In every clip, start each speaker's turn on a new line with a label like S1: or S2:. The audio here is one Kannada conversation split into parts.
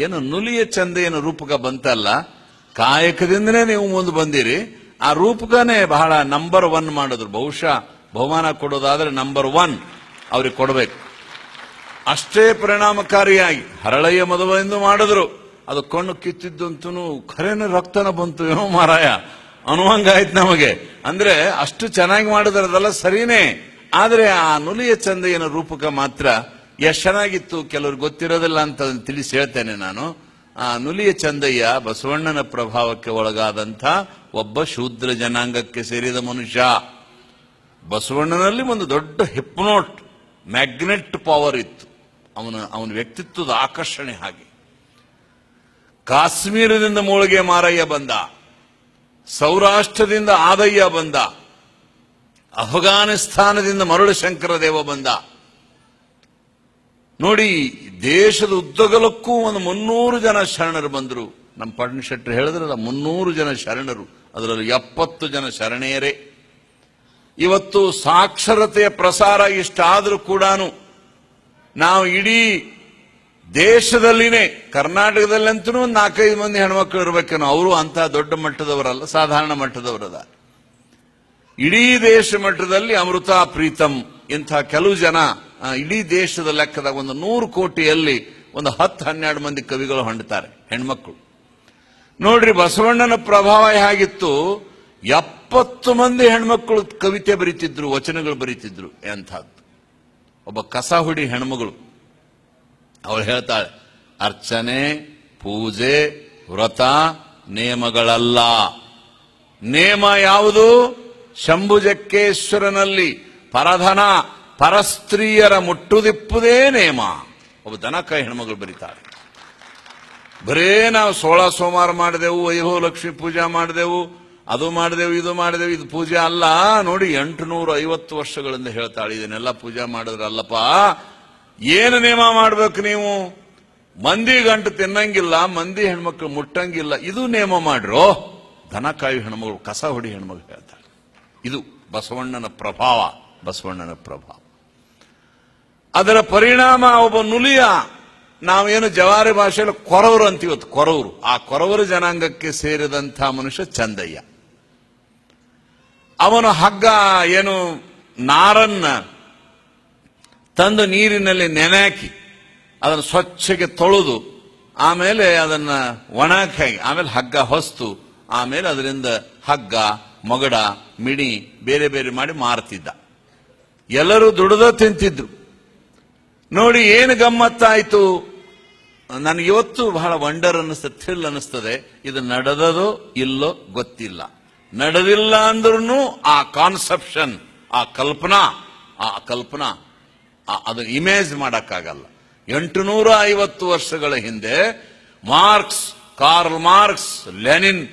S1: ಏನು ನುಲಿಯ ಚಂದೆಯನ್ನು ರೂಪಕ ಬಂತಲ್ಲ, ಕಾಯಕದಿಂದನೇ ನೀವು ಮುಂದೆ ಬಂದಿರಿ. ಆ ರೂಪಕನೇ ಬಹಳ ನಂಬರ್ 1 ಮಾಡಿದ್ರು. ಬಹುಶಃ ಬಹುಮಾನ ಕೊಡೋದಾದ್ರೆ ನಂಬರ್ 1 ಅವ್ರಿಗೆ ಕೊಡಬೇಕು. ಅಷ್ಟೇ ಪರಿಣಾಮಕಾರಿಯಾಗಿ ಹರಳೆಯ ಮದುವೆಂದು ಮಾಡಿದ್ರು. ಅದು ಕಣ್ಣು ಕಿತ್ತಿದ್ದಂತೂ ಖರೇನ ರಕ್ತನ ಬಂತು, ಏನೋ ಮಾರಾಯ ಅನ್ನುವಂಗಾಯ್ತು ನಮಗೆ. ಅಂದ್ರೆ ಅಷ್ಟು ಚೆನ್ನಾಗಿ ಮಾಡಿದ್ರದಲ್ಲ ಸರಿನೇ. ಆದ್ರೆ ಆ ನುಲಿಯ ಚಂದೆಯನ ರೂಪಕ ಮಾತ್ರ ಎಷ್ಟು ಚೆನ್ನಾಗಿತ್ತು, ಕೆಲವ್ರಿಗೆ ಗೊತ್ತಿರೋದಿಲ್ಲ ಅಂತ ತಿಳಿಸಿ ಹೇಳ್ತೇನೆ ನಾನು. ಆ ನುಲಿಯ ಚಂದಯ್ಯ ಬಸವಣ್ಣನ ಪ್ರಭಾವಕ್ಕೆ ಒಳಗಾದಂಥ ಒಬ್ಬ ಶೂದ್ರ ಜನಾಂಗಕ್ಕೆ ಸೇರಿದ ಮನುಷ್ಯ. ಬಸವಣ್ಣನಲ್ಲಿ ಒಂದು ದೊಡ್ಡ ಹಿಪ್ನೋಟ್ ಮ್ಯಾಗ್ನೆಟ್ ಪವರ್ ಇತ್ತು. ಅವನ ವ್ಯಕ್ತಿತ್ವದ ಆಕರ್ಷಣೆ ಹಾಗೆ. ಕಾಶ್ಮೀರದಿಂದ ಮೂಳಿಗೆ ಮಾರಯ್ಯ ಬಂದ, ಸೌರಾಷ್ಟ್ರದಿಂದ ಆದಯ್ಯ ಬಂದ, ಅಫ್ಘಾನಿಸ್ತಾನದಿಂದ ಮರಳು ಶಂಕರದೇವ ಬಂದ. ನೋಡಿ, ದೇಶದ ಉದ್ದಗಲಕ್ಕೂ ಒಂದು 300 ಜನ ಶರಣರು ಬಂದರು. ನಮ್ಮ ಪಟ್ಟಣ ಶೆಟ್ಟರು ಹೇಳಿದ್ರಲ್ಲ, 300 ಜನ ಶರಣರು, ಅದರಲ್ಲಿ 70 ಜನ ಶರಣೆಯರೇ. ಇವತ್ತು ಸಾಕ್ಷರತೆಯ ಪ್ರಸಾರ ಇಷ್ಟಾದರೂ ಕೂಡ ನಾವು ಇಡೀ ದೇಶದಲ್ಲಿನೇ, ಕರ್ನಾಟಕದಲ್ಲಂತೂ ಒಂದು 4-5 ಮಂದಿ ಹೆಣ್ಮಕ್ಳು ಇರಬೇಕೇನೋ, ಅವರು ಅಂತ ದೊಡ್ಡ ಮಟ್ಟದವರಲ್ಲ, ಸಾಧಾರಣ ಮಟ್ಟದವರದ. ಇಡೀ ದೇಶ ಮಟ್ಟದಲ್ಲಿ ಅಮೃತ ಪ್ರೀತಂ ಇಂಥ ಕೆಲವು ಜನ, ಇಡೀ ದೇಶದ ಲೆಕ್ಕದಾಗ ಒಂದು 100 ಕೋಟಿಯಲ್ಲಿ ಒಂದು 10-12 ಮಂದಿ ಕವಿಗಳು ಹೊಂಡ್ತಾರೆ, ಹೆಣ್ಮಕ್ಳು. ನೋಡ್ರಿ, ಬಸವಣ್ಣನ ಪ್ರಭಾವ ಹೇಗಿತ್ತು. 70 ಮಂದಿ ಹೆಣ್ಮಕ್ಳು ಕವಿತೆ ಬರೀತಿದ್ರು, ವಚನಗಳು ಬರೀತಿದ್ರು. ಎಂಥದ್ದು ಒಬ್ಬ ಕಸಹುಡಿ ಹೆಣ್ಮಗಳು, ಅವಳು ಹೇಳ್ತಾಳೆ, ಅರ್ಚನೆ, ಪೂಜೆ, ವ್ರತ ನೇಮಗಳಲ್ಲ. ನೇಮ ಯಾವುದು? ಶಂಭುಜಕ್ಕೇಶ್ವರನಲ್ಲಿ ಪರಧನ ಪರಸ್ತ್ರೀಯರ ಮುಟ್ಟುದಿಪ್ಪುದೇ ನೇಮ. ಒಬ್ಬ ದನಕಾಯಿ ಹೆಣ್ಮಗಳು ಬರೀತಾಳೆ. ಬರೇ ನಾವು 16 ಸೋಮವಾರ ಮಾಡಿದೆವು, ವೈಭವ ಲಕ್ಷ್ಮಿ ಪೂಜಾ ಮಾಡಿದೆವು, ಅದು ಮಾಡಿದೆವು, ಇದು ಮಾಡಿದೆವು, ಇದು ಪೂಜೆ ಅಲ್ಲ. ನೋಡಿ, 850 ವರ್ಷಗಳಿಂದ ಹೇಳ್ತಾಳೆ, ಇದನ್ನೆಲ್ಲ ಪೂಜಾ ಮಾಡಿದ್ರಲ್ಲಪ್ಪ. ಏನು ನೇಮ ಮಾಡ್ಬೇಕು ನೀವು? ಮಂದಿ ಗಂಟು ತಿನ್ನಂಗಿಲ್ಲ, ಮಂದಿ ಹೆಣ್ಮಕ್ಳು ಮುಟ್ಟಂಗಿಲ್ಲ, ಇದು ನೇಮ ಮಾಡ್ರೋ. ದನಕಾಯಿ ಹೆಣ್ಮಗಳು, ಕಸ ಹೊಡಿ ಹೆಣ್ಮಗಳು ಹೇಳ್ತಾಳೆ. ಇದು ಬಸವಣ್ಣನ ಪ್ರಭಾವ, ಬಸವಣ್ಣನ ಪ್ರಭಾವ. ಅದರ ಪರಿಣಾಮ ಒಬ್ಬ ನುಲಿಯ, ನಾವೇನು ಜವಾರಿ ಭಾಷೆಯಲ್ಲಿ ಕೊರವರು ಅಂತೀವತ್ತು, ಕೊರವರು. ಆ ಕೊರವರು ಜನಾಂಗಕ್ಕೆ ಸೇರಿದಂಥ ಮನುಷ್ಯ ಚಂದಯ್ಯ. ಅವನು ಹಗ್ಗ, ಏನು ನಾರನ್ನ ತಂದು ನೀರಿನಲ್ಲಿ ನೆನೆಹಾಕಿ ಅದನ್ನು ಸ್ವಚ್ಛಗೆ ತೊಳೆದು, ಆಮೇಲೆ ಅದನ್ನ ಒಣಹಾಕಿ, ಆಮೇಲೆ ಹಗ್ಗ ಹೊಸ್ತು, ಆಮೇಲೆ ಅದರಿಂದ ಹಗ್ಗ, ಮೊಗಡ, ಮಿಣಿ ಬೇರೆ ಬೇರೆ ಮಾಡಿ ಮಾರ್ತಿದ್ದ. ಎಲ್ಲರೂ ದುಡಿದ ತಿಂತಿದ್ರು. ನೋಡಿ, ಏನು ಗಮ್ಮತ್ತಾಯ್ತು. ನನಗೆ ಇವತ್ತು ಬಹಳ ವಂಡರ್ ಅನ್ನಿಸ್ತದೆ, ಥ್ರಿಲ್ ಅನ್ನಿಸ್ತದೆ. ಇದು ನಡೆದದೋ ಇಲ್ಲೋ ಗೊತ್ತಿಲ್ಲ. ನಡೆದಿಲ್ಲ ಅಂದ್ರೂ ಆ ಕಾನ್ಸೆಪ್ಷನ್, ಆ ಕಲ್ಪನಾ ಅದು ಇಮೇಜ್ ಮಾಡಕ್ಕಾಗಲ್ಲ. 850 ವರ್ಷಗಳ ಹಿಂದೆ ಕಾರ್ಲ್ ಮಾರ್ಕ್ಸ್, ಲೆನಿನ್,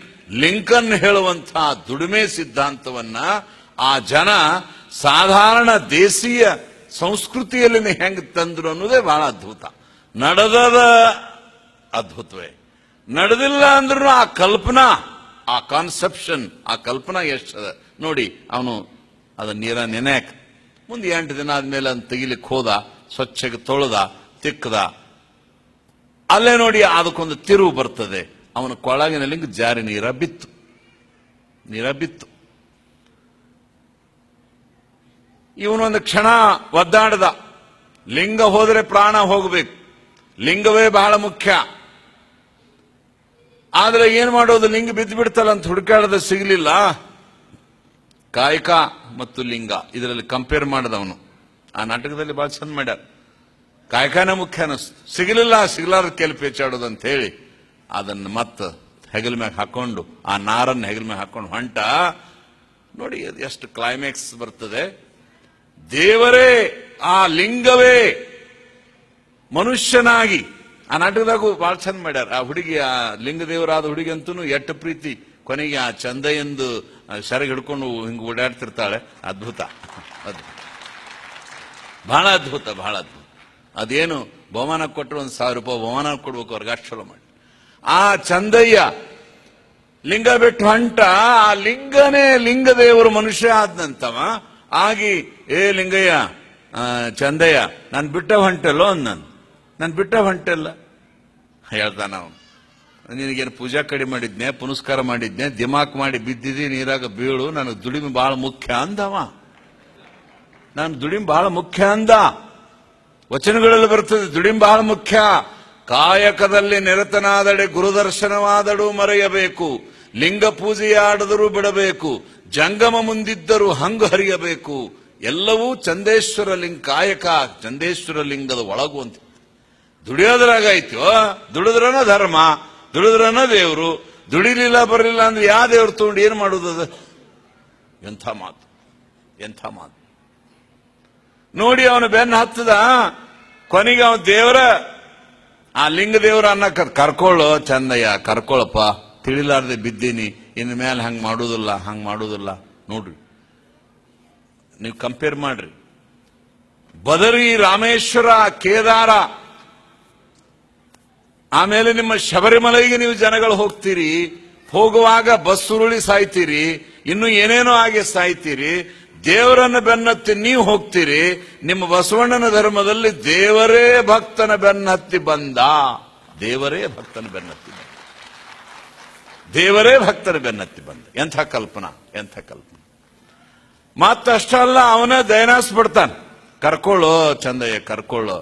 S1: ಲಿಂಕನ್ ಹೇಳುವಂತಹ ದುಡಿಮೆ ಸಿದ್ಧಾಂತವನ್ನ ಆ ಜನ ಸಾಧಾರಣ ದೇಶೀಯ ಸಂಸ್ಕೃತಿಯಲ್ಲಿ ಹೆಂಗ್ ತಂದ್ರು ಅನ್ನೋದೇ ಬಹಳ ಅದ್ಭುತ. ನಡೆದದ ಅದ್ಭುತವೇ, ನಡೆದಿಲ್ಲ ಅಂದ್ರೂ ಆ ಕಲ್ಪನಾ, ಆ ಕಾನ್ಸೆಪ್ಷನ್, ಆ ಕಲ್ಪನಾ ಎಷ್ಟದ ನೋಡಿ. ಅವನು ಅದನ್ನ ನೀರ ನೆನೆಯಕ್ ಮುಂದೆ 8 ದಿನ ಆದ್ಮೇಲೆ ಅದನ್ನ ತೆಗಿಲಿಕ್ಕೆ ಹೋದ, ಸ್ವಚ್ಛಗೆ ತೊಳೆದ, ತಿಕ್ಕದ. ಅಲ್ಲೇ ನೋಡಿ ಅದಕ್ಕೊಂದು ತಿರುವು ಬರ್ತದೆ. ಅವನ ಕೊಳಗಿನಲ್ಲಿ ಜಾರಿ ನೀರ ಬಿತ್ತು. ಇವನೊಂದು ಕ್ಷಣ ಒದ್ದಾಡದ. ಲಿಂಗ ಹೋದರೆ ಪ್ರಾಣ ಹೋಗಬೇಕು, ಲಿಂಗವೇ ಬಹಳ ಮುಖ್ಯ. ಆದ್ರೆ ಏನ್ ಮಾಡೋದು, ಲಿಂಗ ಬಿದ್ದು ಬಿಡ್ತಲ್ಲ ಅಂತ ಹುಡುಕಾಡದ, ಸಿಗಲಿಲ್ಲ. ಕಾಯಕ ಮತ್ತು ಲಿಂಗ ಇದರಲ್ಲಿ ಕಂಪೇರ್ ಮಾಡಿದವನು ಆ ನಾಟಕದಲ್ಲಿ ಬಹಳ ಚಂದ ಮಾಡ್ಯಾರ. ಕಾಯಕನೇ ಮುಖ್ಯ ಅನ್ನಿಸ್ತು, ಸಿಗಲಾರ ಕೆಲ್ ಪೇಚಾಡೋದು ಅಂತ ಹೇಳಿ ಅದನ್ನ ಮತ್ತೆ ಹೆಗಲ ಮ್ಯಾಗ ಹಾಕೊಂಡು, ಆ ನಾರನ್ನ ಹೆಗಲ ಮ್ಯಾಗ ಹಾಕೊಂಡು ಹೊಂಟ. ನೋಡಿ ಎಷ್ಟು ಕ್ಲೈಮ್ಯಾಕ್ಸ್ ಬರ್ತದೆ. ದೇವರೇ, ಆ ಲಿಂಗವೇ ಮನುಷ್ಯನಾಗಿ, ಆ ನಾಟಕದಾಗೂ ಬಹಳ ಚಂದ ಮಾಡ್ಯಾರ. ಆ ಹುಡುಗಿ, ಆ ಲಿಂಗ ದೇವರಾದ ಹುಡುಗಿ ಅಂತೂ ಎಟ್ಟು ಪ್ರೀತಿ. ಕೊನೆಗೆ ಆ ಚಂದಯ್ಯಂದು ಸೆರಗ್ ಹಿಡ್ಕೊಂಡು ಹಿಂಗೆ ಓಡಾಡ್ತಿರ್ತಾಳೆ. ಅದ್ಭುತ, ಬಹಳ ಅದ್ಭುತ. ಅದೇನು ಬಹುಮಾನ ಕೊಟ್ಟರು, 1000 ರೂಪಾಯಿ ಬಹುಮಾನ ಕೊಡ್ಬೇಕು ಅವ್ರಿಗೆ, ಅಷ್ಟು ಚಲೋ ಮಾಡಿ. ಆ ಚಂದಯ್ಯ ಲಿಂಗ ಬಿಟ್ಟು ಹೊಂಟ. ಆ ಲಿಂಗನೇ ಲಿಂಗದೇವರು ಮನುಷ್ಯ ಆದ್ನಂತವ ಆಗಿ, ಏ ಲಿಂಗಯ್ಯ, ಚಂದಯ್ಯ, ನಾನು ಬಿಟ್ಟ ಹೊಂಟಲ್ಲೋ ನಾನು ಬಿಟ್ಟ ಹೊಂಟಲ್ಲ, ಹೇಳ್ತಾನ ಅವನು, ನಿನಗೇನು ಪೂಜಾ ಕಡಿಮೆ ಮಾಡಿದ್ನೆ, ಪುನಸ್ಕಾರ ಮಾಡಿದ್ನೆ, ದಿಮಾಕ್ ಮಾಡಿ ಬಿದ್ದಿದ್ದಿ ನೀರಾಗ ಬೀಳು, ನನಗೆ ದುಡಿಮೆ ಬಹಳ ಮುಖ್ಯ ಅಂದವ. ನಾನು ದುಡಿಮೆ ಬಹಳ ಮುಖ್ಯ ಅಂದ. ವಚನಗಳಲ್ಲಿ ಬರ್ತದೆ ದುಡಿಮೆ ಬಹಳ ಮುಖ್ಯ. ಕಾಯಕದಲ್ಲಿ ನಿರತನಾದಡೆ ಗುರುದರ್ಶನವಾದಡು ಮರೆಯಬೇಕು, ಲಿಂಗ ಪೂಜೆಯಾಡದರೂ ಬಿಡಬೇಕು, ಜಂಗಮ ಮುಂದಿದ್ದರೂ ಹಂಗು ಹರಿಯಬೇಕು. ಎಲ್ಲವೂ ಚಂದೇಶ್ವರ ಲಿಂಗ, ಕಾಯಕ ಚಂದೇಶ್ವರ ಲಿಂಗದ ಒಳಗು ಅಂತ. ದುಡಿಯೋದ್ರಾಗಾಯ್ತು, ದುಡಿದ್ರನ ಧರ್ಮ, ದುಡಿದ್ರನ ದೇವರು. ದುಡಿಲಿಲ್ಲ ಬರಲಿಲ್ಲ ಅಂದ್ರೆ ಯಾವ ದೇವ್ರು ತಗೊಂಡು ಏನ್ ಮಾಡುವುದದ? ಎಂಥ ಮಾತು, ಎಂಥ ಮಾತು ನೋಡಿ. ಅವನು ಬೆನ್ನ ಹತ್ತದ, ಕೊನೆಗೆ ಅವನ ದೇವರ ಆ ಲಿಂಗ ದೇವರ ಅನ್ನ ಕರ್ಕೊಳ್ಳೋ ಚಂದಯ್ಯ, ಕರ್ಕೊಳ್ಳಪ್ಪ, ತಿಳಿಲಾರ್ದೆ ಬಿದ್ದೀನಿ, ಇನ್ನು ಮೇಲೆ ಹಂಗ್ ಮಾಡುವುದಿಲ್ಲ, ಹಂಗ್ ಮಾಡುವುದಿಲ್ಲ. ನೋಡ್ರಿ, ನೀವು ಕಂಪೇರ್ ಮಾಡ್ರಿ. ಬದರಿ, ರಾಮೇಶ್ವರ, ಕೇದಾರ, ಆಮೇಲೆ ನಿಮ್ಮ ಶಬರಿಮಲೆಗೆ ನೀವು ಜನಗಳು ಹೋಗ್ತೀರಿ. ಹೋಗುವಾಗ ಬಸ್ ಉರುಳಿ ಸಾಯ್ತೀರಿ, ಇನ್ನು ಏನೇನೋ ಆಗಿ ಸಾಯ್ತೀರಿ. ದೇವರನ್ನ ಬೆನ್ನತ್ತಿ ನೀವು ಹೋಗ್ತೀರಿ. ನಿಮ್ಮ ಬಸವಣ್ಣನ ಧರ್ಮದಲ್ಲಿ ದೇವರೇ ಭಕ್ತನ ಬೆನ್ನತ್ತಿ ಬಂದ. ದೇವರೇ ಭಕ್ತನ ಬೆನ್ನತ್ತಿ ಬಂದ. ದೇವರೇ ಭಕ್ತನ ಬೆನ್ನತ್ತಿ ಬಂದ. ಎಂಥ ಕಲ್ಪನಾ, ಎಂಥ ಕಲ್ಪನಾ. ಮತ್ತಷ್ಟಲ್ಲ, ಅವನ ದಯನಾಸ್ ಬಿಡ್ತಾನೆ. ಕರ್ಕೊಳ್ಳೋ ಚಂದಯ್ಯ, ಕರ್ಕೊಳ್ಳೋ.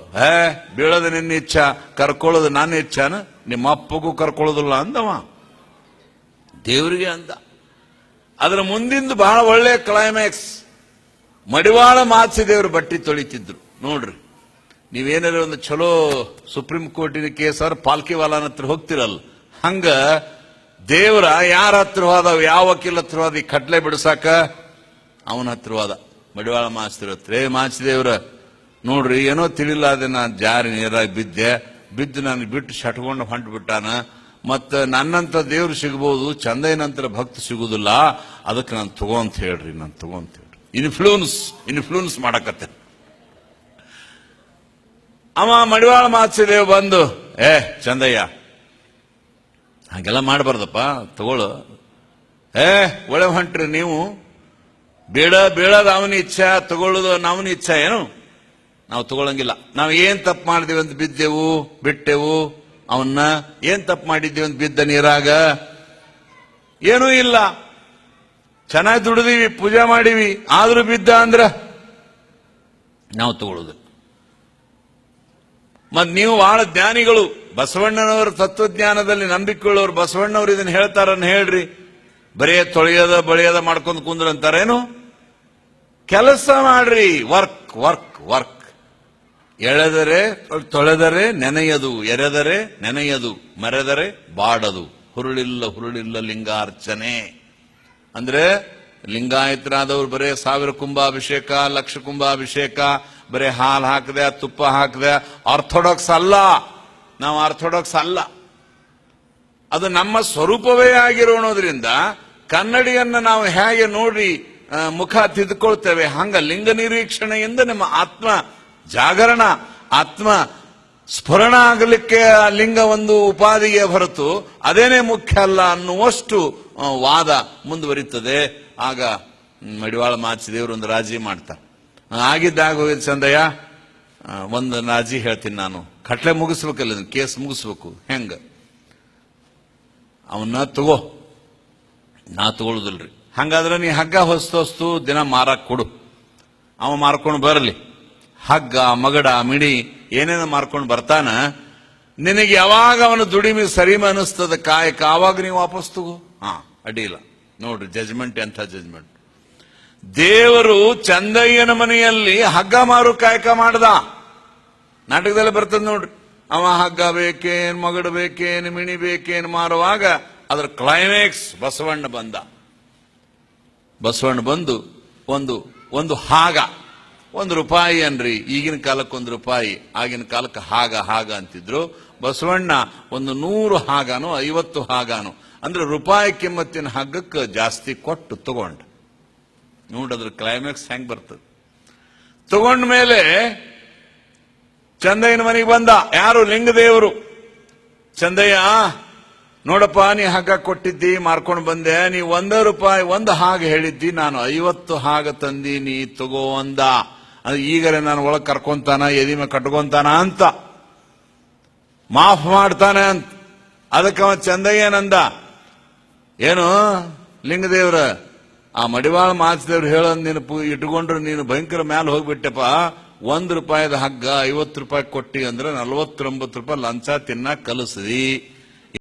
S1: ಬೀಳೋದು ನಿನ್ನ ಇಚ್ಛ, ಕರ್ಕೊಳ್ಳೋದು ನನ್ನ ಇಚ್ಛಾನ, ನಿಮ್ಮ ಅಪ್ಪಗೂ ಕರ್ಕೊಳ್ಳೋದಿಲ್ಲ ಅಂದವ, ದೇವರಿಗೆ ಅಂದ. ಅದರ ಮುಂದಿಂದು ಬಹಳ ಒಳ್ಳೆಯ ಕ್ಲೈಮ್ಯಾಕ್ಸ್. ಮಡಿವಾಳ ಮಾಚಿದೇವರು ಬಟ್ಟಿ ತೊಳಿತಿದ್ರು ನೋಡ್ರಿ. ನೀವೇನಾರ ಒಂದು ಚಲೋ ಸುಪ್ರೀಂ ಕೋರ್ಟಿನ ಕೇಸರ್ ಪಾಲ್ಕಿವಾಲನ ಹತ್ರ ಹೋಗ್ತಿರಲ್ಲ, ಹಂಗ ದೇವರ ಯಾರ ಹತ್ರ ಹೋದ, ಯಾವ ವಕೀಲ ಹತ್ರ ಹೋದ ಈ ಕಟ್ಲೆ ಬಿಡ್ಸಾಕ? ಅವನ ಹತ್ರ ಹೋದ, ಮಡಿವಾಳ ಮಾಚಿದೇವ್ರ ಹತ್ರ. ಮಾಚಿದೇವ್ರ ನೋಡ್ರಿ, ಏನೋ ತಿಳಿಲ್ಲ, ಅದೇ ನಾನು ಜಾರಿ ನೀರಾಗಿ ಬಿದ್ದು ನಾನು ಬಿಟ್ಟು ಶಟ್ಕೊಂಡು ಹೊಂಟು ಬಿಟ್ಟಾನ. ಮತ್ತ ನನ್ನಂತ ದೇವ್ರು ಸಿಗಬಹುದು, ಚಂದಯ್ಯನಂತರ ಭಕ್ತ ಸಿಗುದಿಲ್ಲ, ಅದಕ್ಕೆ ನಾನು ತಗೋಂತ ಹೇಳ್ರಿ, ನಾನು ತಗೋಂತ ಹೇಳ್ರಿ. ಇನ್ಫ್ಲೂಯೆನ್ಸ್ ಮಾಡಕತ್ತೆ. ಅವ ಮಡಿವಾಳ ಮಾಚಿದೇವ್ ಬಂದು, ಚಂದಯ್ಯ ಹಾಗೆಲ್ಲ ಮಾಡಬಾರ್ದಪ್ಪ, ತಗೊಳ್ಳು. ಒಳ್ಳೆ ಹೊಂಟ್ರಿ ನೀವು, ಬೀಳೋದು ಅವನ ಇಚ್ಛಾ, ತಗೊಳ್ಳೋದು ಅವನ ಇಚ್ಛಾ. ಏನು ನಾವು ತಗೊಳಂಗಿಲ್ಲ. ನಾವು ಏನ್ ತಪ್ಪು ಮಾಡಿದೀವಿ ಅಂತ ಬಿದ್ದೆವು, ಬಿಟ್ಟೆವು ಅವನ್ನ. ಏನ್ ತಪ್ಪು ಮಾಡಿದ್ದೀವಿ ಅಂತ ಬಿದ್ದ ನೀರಾಗ? ಏನೂ ಇಲ್ಲ, ಚೆನ್ನಾಗಿ ದುಡಿದೀವಿ, ಪೂಜೆ ಮಾಡೀವಿ, ಆದ್ರೂ ಬಿದ್ದ ಅಂದ್ರ ನಾವು ತಗೊಳ್ಳೋದು. ಮತ್ ನೀವು ಬಹಳ ಜ್ಞಾನಿಗಳು, ಬಸವಣ್ಣನವರ ತತ್ವಜ್ಞಾನದಲ್ಲಿ ನಂಬಿಕೊಳ್ಳೋರು. ಬಸವಣ್ಣವ್ರು ಇದನ್ನ ಹೇಳ್ತಾರನ್ನ ಹೇಳ್ರಿ. ಬರೀ ತೊಳೆಯದ ಬಳಿಯದ ಮಾಡ್ಕೊಂಡು ಕುಂದ್ರಂತಾರೇನು? ಕೆಲಸ ಮಾಡ್ರಿ, ವರ್ಕ್ ವರ್ಕ್ ವರ್ಕ್. ತೊಳೆದರೆ ನೆನೆಯದು, ಎರೆದರೆ ನೆನೆಯದು, ಮರೆದರೆ ಬಾಡದು. ಹುರುಳಿಲ್ಲ ಲಿಂಗಾರ್ಚನೆ ಅಂದ್ರೆ, ಲಿಂಗಾಯತರಾದವ್ರು ಬರೇ 1000 ಕುಂಭಾಭಿಷೇಕ, 1,00,000 ಕುಂಭಾಭಿಷೇಕ, ಬರೇ ಹಾಲು ಹಾಕದೆ ತುಪ್ಪ ಹಾಕದೆ ಆರ್ಥೋಡಾಕ್ಸ್ ಅಲ್ಲ. ನಾವು ಆರ್ಥೋಡಾಕ್ಸ್ ಅಲ್ಲ. ಅದು ನಮ್ಮ ಸ್ವರೂಪವೇ ಆಗಿರೋದ್ರಿಂದ ಕನ್ನಡಿಯನ್ನ ನಾವು ಹೇಗೆ ನೋಡಿ ಮುಖ ತಿದ್ಕೊಳ್ತೇವೆ, ಹಂಗ ಲಿಂಗ ನಿರೀಕ್ಷಣೆಯಿಂದ ನಮ್ಮ ಆತ್ಮ ಜಾಗರಣ, ಆತ್ಮ ಸ್ಫುರಣ ಆಗಲಿಕ್ಕೆ ಲಿಂಗ ಒಂದು ಉಪಾಧಿಗೆ ಹೊರತು ಅದೇನೇ ಮುಖ್ಯ ಅಲ್ಲ ಅನ್ನುವಷ್ಟು ವಾದ ಮುಂದುವರಿತದೆ. ಆಗ ಮಡಿವಾಳ ಮಾಚಿದೇವರು ಒಂದು ರಾಜಿ ಮಾಡ್ತಾರೆ. ಆಗಿದ್ದಾಗ ಹೋಗಿದ್ ಚಂದಯ್ಯ, ಒಂದು ರಾಜಿ ಹೇಳ್ತೀನಿ ನಾನು, ಕಟ್ಲೆ ಮುಗಿಸ್ಬೇಕಲ್ಲ, ಕೇಸ್ ಮುಗಿಸ್ಬೇಕು. ಹೆಂಗ? ಅವನ್ನ ತಗೋ, ನಾ ತಗೊಳುದಿಲ್ರಿ. ಹಂಗಾದ್ರೆ ನೀ ಹಗ್ಗ ಹೊಸ್ತು ದಿನ ಮಾರಕ್ ಕೊಡು, ಅವ ಮಾರ್ಕೊಂಡು ಬರಲಿ. ಹಗ್ಗ, ಮಗಡ, ಮಿಡಿ ಏನೇನು ಮಾರ್ಕೊಂಡು ಬರ್ತಾನ. ನಿನಗೆ ಯಾವಾಗ ಅವನು ದುಡಿಮೆ ಸರಿಮ ಅನಿಸ್ತದ ಕಾಯಕ, ಆವಾಗ ನೀವು ವಾಪಸ್ ತಗೋ. ಅಡ್ಡಿಲ್ಲ. ನೋಡ್ರಿ ಜಜ್ಮೆಂಟ್, ಎಂಥ ಜಜ್ಮೆಂಟ್. ದೇವರು ಚಂದಯ್ಯನ ಮನೆಯಲ್ಲಿ ಹಗ್ಗ ಮಾರು ಕಾಯಕ ಮಾಡ್ದ. ನಾಟಕದಲ್ಲಿ ಬರ್ತದೆ ನೋಡ್ರಿ. ಅವ ಹಗ್ಗ ಬೇಕೇನ್, ಮಗಡು ಬೇಕೇನ್, ಮಿಣಿ ಬೇಕೇನ್ ಮಾರುವಾಗ ಅದರ ಕ್ಲೈಮ್ಯಾಕ್ಸ್ ಬಸವಣ್ಣ ಬಂದ. ಬಸವಣ್ಣ ಬಂದು ಒಂದು ಹಾಗ, ₹1 ಅನ್ರಿ. ಈಗಿನ ಕಾಲಕ್ಕೆ ₹1, ಆಗಿನ ಕಾಲಕ್ಕೆ ಹಾಗ ಅಂತಿದ್ರು. ಬಸವಣ್ಣ 100 ಹಾಗಾನು 50 ಹಾಗಾನು ಅಂದ್ರೆ ರೂಪಾಯಿ ಕಿಮ್ಮತ್ತಿನ ಹಗ್ಗಕ್ಕೆ ಜಾಸ್ತಿ ಕೊಟ್ಟು ತಗೊಂಡ. ನೋಡ್ರ ಕ್ಲೈಮ್ಯಾಕ್ಸ್ ಹೆಂಗ್ ಬರ್ತದೆ. ತಗೊಂಡ ಮೇಲೆ ಚಂದಯ್ಯನ ಮನೆಗೆ ಬಂದ. ಯಾರು? ಲಿಂಗದೇವರು. ಚಂದಯ್ಯ ನೋಡಪ್ಪ, ನೀ ಹಗ್ಗ ಕೊಟ್ಟಿದ್ದಿ, ಮಾರ್ಕೊಂಡು ಬಂದೆ. ನೀ ₹1 ಒಂದು ಹಾಗೆ ಹೇಳಿದ್ದಿ, ನಾನು 50 ಹಾಗ ತಂದಿ, ನೀ ತಗೋ ಅಂದ. ಈಗಲೇ ನಾನು ಒಳಗೆ ಕರ್ಕೊಂತಾನ, ಎದಿಮೆ ಕಟ್ಕೊಂತಾನ ಅಂತ. ಮಾಫ್ ಮಾಡ್ತಾನೆ ಅಂತ. ಅದಕ್ಕೆ ಅವ ಚಂದಯ್ಯನಂದ, ಏನು ಲಿಂಗದೇವ್ರ ಆ ಮಡಿವಾಳ ಮಾಚದೇವ್ರು ಹೇಳೋದ್ ನೀನು ಇಟ್ಕೊಂಡ್ರೆ ನೀನು ಭಯಂಕರ ಮ್ಯಾಲ ಹೋಗ್ಬಿಟ್ಟೆಪ್ಪ. ₹1 ಹಗ್ಗ 50 ರೂಪಾಯಿ ಕೊಟ್ಟಿ ಅಂದ್ರೆ 49 ರೂಪಾಯಿ ಲಂಚ ತಿನ್ನ ಕಲಿಸಿದಿ.